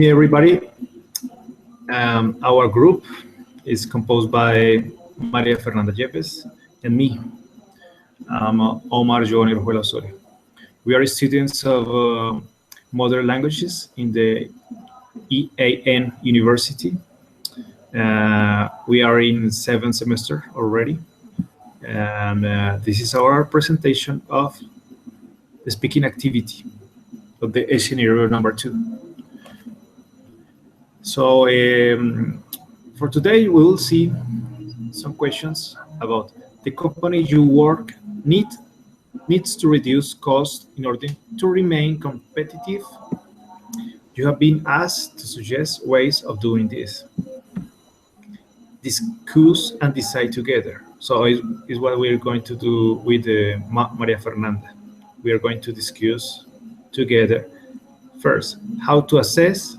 Hey everybody, our group is composed by Maria Fernanda Yepes and me, Omar Joan Orujuela Osorio. We are students of modern languages in the EAN University. We are in seventh semester already, and this is our presentation of the speaking activity of the scenario number 2. So for today, we will see some questions about the company you work needs to reduce cost in order to remain competitive. You have been asked to suggest ways of doing this. Discuss and decide together. So is what we're going to do with Maria Fernanda. We are going to discuss together first how to assess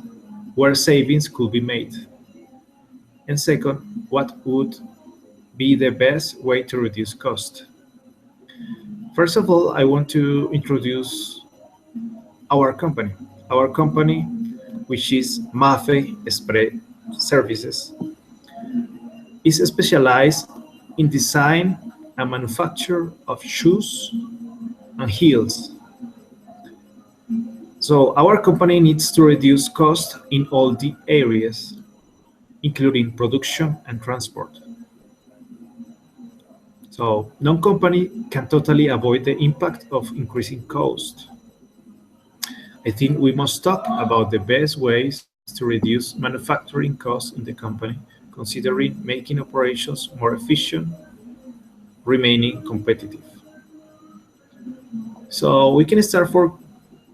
where savings could be made, and second, what would be the best way to reduce cost. First of all, I want to introduce our company. Our company, which is Mafe Spray Services, is specialized in design and manufacture of shoes and heels. So our company needs to reduce cost in all the areas, including production and transport. So no company can totally avoid the impact of increasing cost. I think we must talk about the best ways to reduce manufacturing costs in the company, considering making operations more efficient, remaining competitive. So we can start for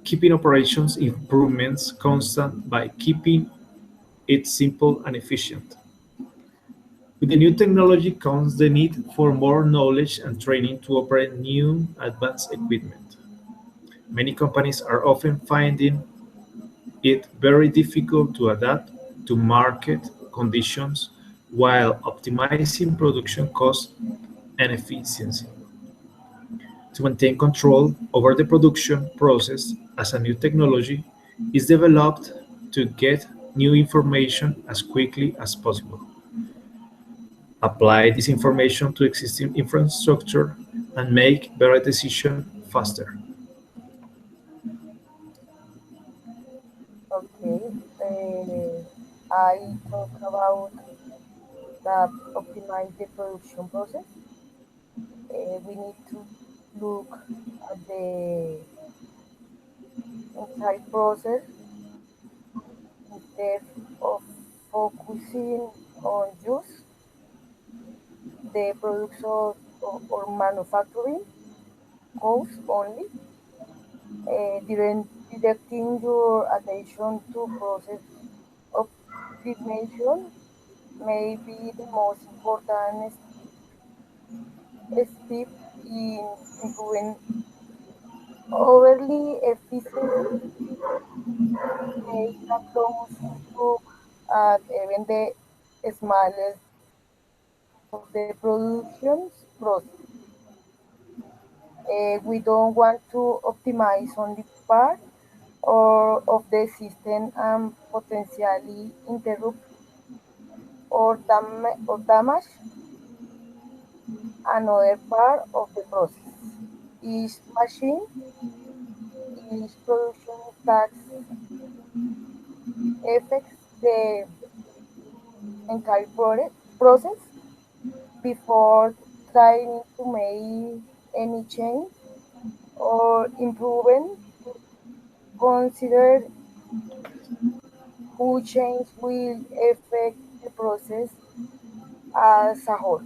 keeping operations improvements constant by keeping it simple and efficient. With the new technology comes the need for more knowledge and training to operate new advanced equipment. Many companies are often finding it very difficult to adapt to market conditions while optimizing production costs and efficiency. To maintain control over the production process as a new technology is developed to get new information as quickly as possible. Apply this information to existing infrastructure and make better decisions faster. Okay, I talk about that optimize the production process. We need to look at the entire process instead of focusing on just the production or manufacturing costs only. Directing your attention to process optimization may be the most important step in improving overly efficiency. Take a close look at even the smallest of the production's process. We don't want to optimize only part or of the system and potentially interrupt or damage another part of the process. Each machine, each production task affects the entire process before trying to make any change or improvement. Consider who change will affect the process as a whole.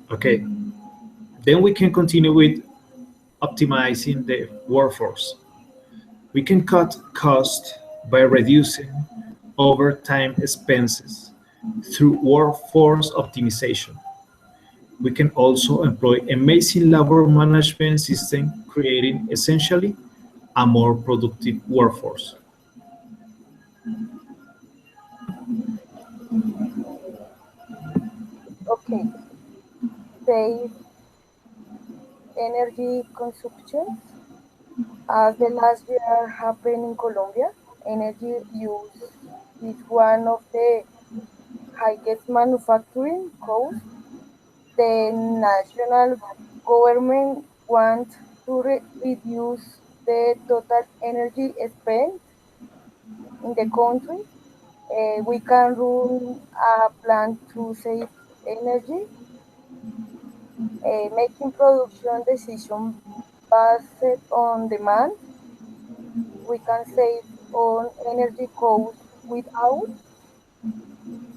Okay, then we can continue with optimizing the workforce. We can cut costs by reducing overtime expenses through workforce optimization. We can also employ amazing labor management system, creating essentially a more productive workforce. Okay, save energy consumption as the last year happened in Colombia. energy use is one of the highest manufacturing costs. The national government wants to reduce the total energy spent in the country. We can run a plan to save energy, making production decisions based on demand. We can save on energy costs without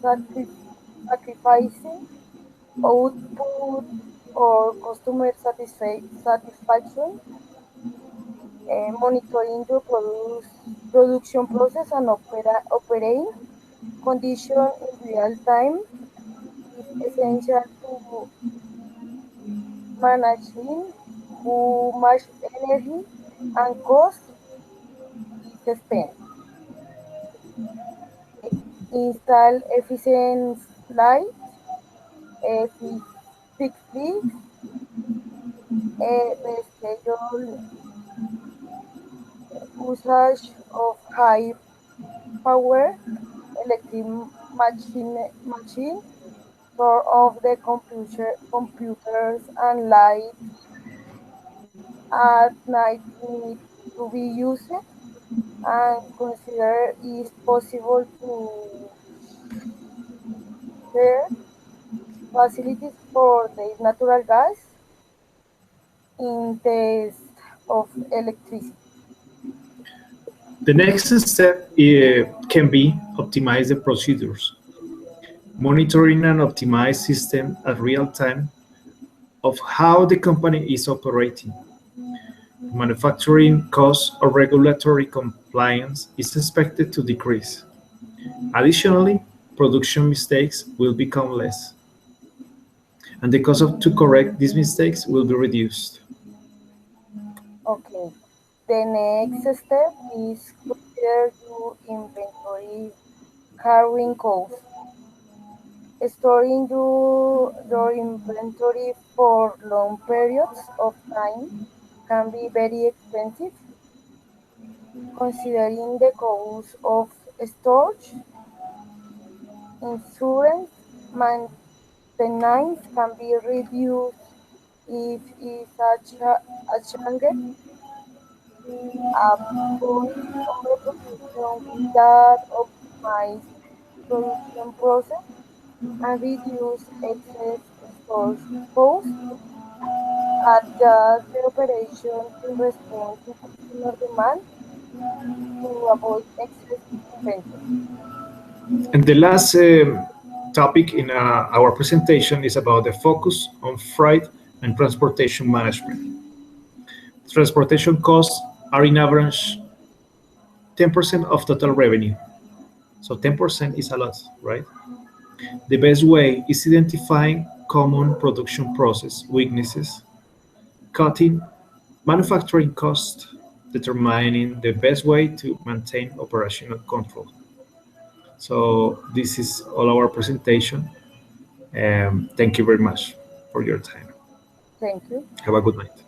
sacri- sacrificing output or customer satisfaction. Monitoring your production process and operating condition in real time is essential to managing how much energy and cost is spent. Install efficient lights, fixed leaks, reschedule usage of high power electric machine, turn off the computers and lights at night need to be used, and consider is possible to share facilities for the natural gas in test of electricity. The next step can be optimize the procedures, monitoring an optimized system at real time of how the company is operating. Manufacturing costs or regulatory compliance is expected to decrease. Additionally, production mistakes will become less, and the cost to correct these mistakes will be reduced. Okay. The next step is consider your inventory carrying costs. Storing your inventory for long periods of time can be very expensive. Considering the cost of storage, insurance, maintenance can be reduced if it's a challenge. A point overproduction that optimize production process and reduce excess storage costs, adjust the operation to respond to customer demand to avoid excess inventory. And the last topic in our presentation is about the focus on freight and transportation management. Transportation costs are in average 10% of total revenue. So 10% is a lot, right? The best way is identifying common production process weaknesses, cutting manufacturing costs, determining the best way to maintain operational control. So this is all our presentation. Thank you very much for your time. Thank you. Have a good night.